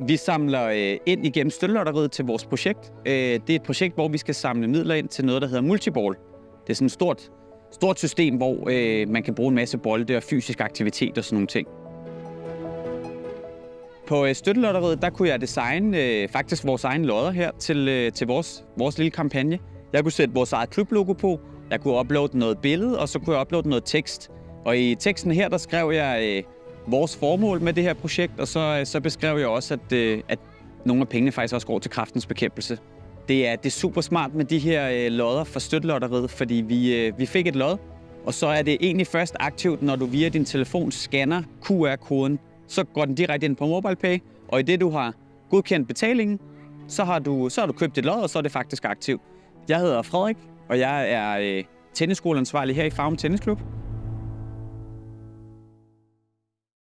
Vi samler ind igennem Støttelotteriet til vores projekt. Det er et projekt, hvor vi skal samle midler ind til noget, der hedder Multiball. Det er sådan et stort system, hvor man kan bruge en masse bolde og fysisk aktivitet og sådan nogle ting. På Støttelotteriet, der kunne jeg designe faktisk vores egen lodder her til vores lille kampagne. Jeg kunne sætte vores eget klublogo på, jeg kunne uploade noget billede, og så kunne jeg uploade noget tekst. Og i teksten her, der skrev jeg vores formål med det her projekt, og så beskrev jeg også, at nogle af pengene faktisk også går til Kræftens Bekæmpelse. Det er super smart med de her lodder fra Støttelotteriet, fordi vi fik et lod, og så er det egentlig først aktivt, når du via din telefon scanner QR-koden. Så går den direkte ind på MobilePay, og i det du har godkendt betalingen, så har du købt et lod, og så er det faktisk aktivt. Jeg hedder Frederik, og jeg er tennisskoleansvarlig her i Farum Tennisklub.